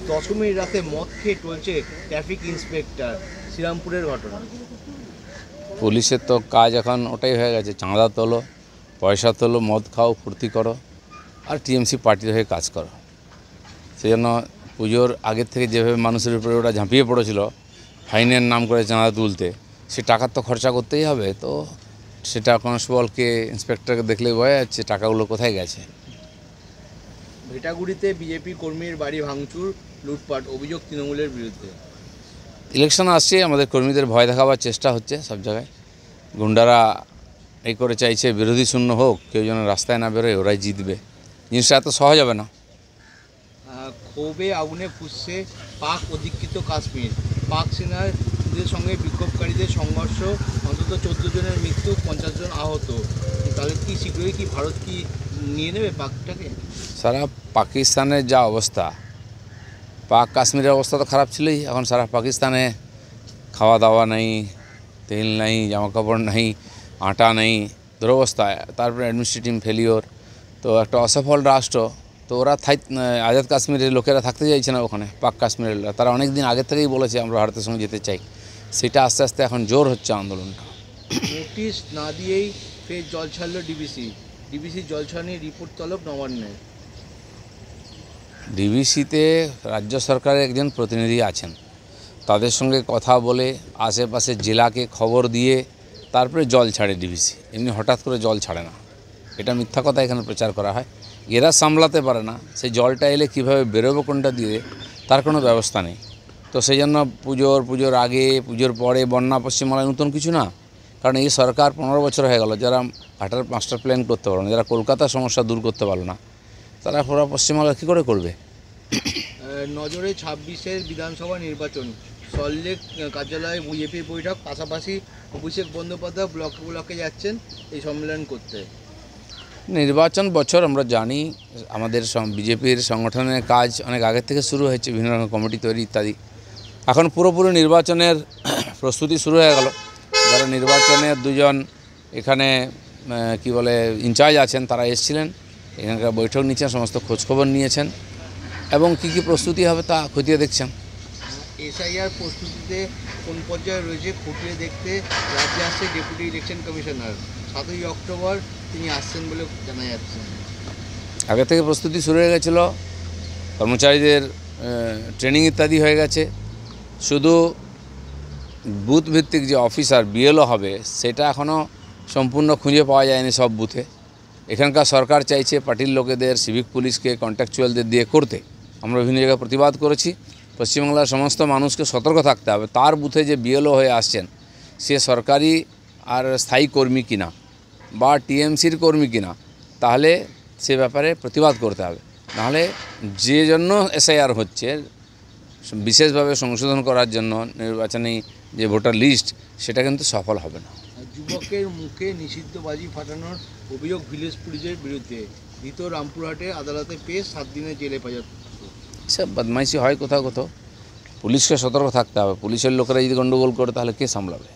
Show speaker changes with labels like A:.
A: দশমীর রাতে মদ খেয়ে টলছে ট্রাফিক ইন্সপেক্টর, শ্রীরামপুরের ঘটনা।
B: পুলিশের তো কাজ এখন ওটাই হয়ে গেছে, চাঁদা তোলো, পয়সা তোলো, মদ খাও, ফুর্তি করো আর টিএমসি পার্টির হয়ে কাজ করো। সেই জন্য পুজোর আগের থেকে যেভাবে মানুষের উপরে ওরা ঝাঁপিয়ে পড়েছিল ফাইনের নাম করে চাঁদা তুলতে, সে টাকার তো খরচা করতেই হবে। তো সেটা কনস্টেবলকে, ইন্সপেক্টরকে দেখলেই বোঝা যাচ্ছে টাকাগুলো কোথায় গেছে।
A: ভেটাগুড়িতে বিজেপি কর্মীর বাড়ি ভাঙচুর, লুটপাট, অভিযোগ তৃণমূলের বিরুদ্ধে।
B: ইলেকশন আসছে, আমাদের কর্মীদের ভয় দেখাবার চেষ্টা হচ্ছে সব জায়গায়। গুন্ডারা এই করে চাইছে বিরোধী শূন্য হোক, কেউ যেন রাস্তায় না বেরোয়, ওরাই জিতবে। জিনিসটা এত সহজ হবে না।
A: ক্ষোভে আগুনে ফুসছে পাক অধিকৃত কাশ্মীর, পাক সেনাদের সঙ্গে বিক্ষোভকারীদের সংঘর্ষ, অন্তত 14 জনের মৃত্যু, 50 জন আহত। তাহলে কি শীঘ্রই কি ভারত কি নিয়ে নেবে পাকটাকে?
B: সারা পাকিস্তানের যা অবস্থা, পাক কাশ্মীরের অবস্থা তো খারাপ ছিলই, এখন সারা পাকিস্তানে খাওয়া দাওয়া নেই, তেল নেই, জামা কাপড় নেই, আটা নেই, দুরবস্থা। তারপরে অ্যাডমিনিস্ট্রেটিভ ফেলিওর। তো একটা অসফল রাষ্ট্র। তো ওরা আজাদ কাশ্মীরের লোকেরা থাকতে চাইছে না ওখানে, পাক কাশ্মীরের লোক। তারা অনেক দিন আগে থেকেই বলেছে আমরা ভারতের সঙ্গে যেতে চাই। সেটা আস্তে আস্তে এখন জোর হচ্ছে আন্দোলনটা।
A: নোটিশ না দিয়েই ফের জল ছাড়ল ডিবিসি, ডিবিসি জল ছাড়ানি রিপোর্ট তলব নবান্নের।
B: ডিবিসিতে রাজ্য সরকারের একজন প্রতিনিধি আছেন, তাদের সঙ্গে কথা বলে আশেপাশের জেলাকে খবর দিয়ে তারপরে জল ছাড়ে ডিবিসি। এমনি হঠাৎ করে জল ছাড়ে না, এটা মিথ্যা কথা এখানে প্রচার করা হয়। এরা সামলাতে পারে না, সেই জলটা এলে কীভাবে বেরোবে কোনটা দিয়ে, তার কোনো ব্যবস্থা নেই। তো সেই জন্য পুজোর আগে, পুজোর পরে বন্যা পশ্চিমবাংলায় নতুন কিছু না। কারণ এই সরকার 15 বছর হয়ে গেল, যারা ঘাটার মাস্টার প্ল্যান করতে পারলো না, যারা কলকাতার সমস্যা দূর করতে পারলো না, তারা পুরো পশ্চিমবাংলা কী করে করবে?
A: নজরে 26-এর বিধানসভা নির্বাচন, সল্টলেক কার্যালয়ে বিজেপির বৈঠক, পাশাপাশি অভিষেক বন্দ্যোপাধ্যায় ব্লকে যাচ্ছেন এই সম্মেলন করতে।
B: নির্বাচন বছর আমরা জানি, আমাদের বিজেপির সংগঠনের কাজ অনেক আগের থেকে শুরু হয়েছে, বিভিন্ন রকম কমিটি তৈরি ইত্যাদি। এখন পুরোপুরি নির্বাচনের প্রস্তুতি শুরু হয়ে গেল। যারা নির্বাচনের দুজন এখানে কি বলে ইনচার্জ আছেন, তারা এসেছিলেন, এখানকার বৈঠক নিয়েছেন, সমস্ত খোঁজখবর নিয়েছেন এবং কী কী প্রস্তুতি হবে তা খতিয়ে দেখছেন।
A: এসআইআর প্রস্তুতিতে কোন পর্যায়ে রয়েছে খতিয়ে দেখতে রাজ্যে আসছে ডেপুটি ইলেকশন কমিশনার। 7ই অক্টোবর তিনি আসছেন বলে জানা যাচ্ছে।
B: আগে থেকে প্রস্তুতি শুরু হয়ে গেছিলো, কর্মচারীদের ট্রেনিং ইত্যাদি হয়ে গেছে। শুধু বুথ ভিত্তিক যে অফিসার বিএলও হবে, সেটা এখনও সম্পূর্ণ খুঁজে পাওয়া যায়নি সব বুথে। এখানকার সরকার চাইছে পার্টির লোকেদের, সিভিক পুলিশকে, কন্ট্রাকচুয়ালদের দিয়ে করতে। আমরা বিভিন্ন জায়গায় প্রতিবাদ করেছি। পশ্চিমবাংলার সমস্ত মানুষকে সতর্ক থাকতে হবে, তার বুথে যে বিএলও হয়ে আসছেন সে সরকারি আর স্থায়ী কর্মী কিনা বা টিএমসির কর্মী কিনা, তাহলে সে ব্যাপারে প্রতিবাদ করতে হবে। নাহলে যে জন্য এসআইআর হচ্ছে, বিশেষভাবে সংশোধন করার জন্য নির্বাচনী যে ভোটার লিস্ট, সেটা কিন্তু সফল হবে না।
A: যুবকের মুখে নিষিদ্ধ বাজি ফাটানোর অভিযোগ ভিলেজ পুলিশের বিরুদ্ধে, ধৃত রামপুরহাটে আদালতে পেশ, 7 দিনের জেল হেফাজত।
B: সব বদমাইশি হয় কোথাও কোথাও, পুলিশকে সতর্ক থাকতে হবে। পুলিশের লোকেরা যদি গণ্ডগোল করে তাহলে কে সামলাবে?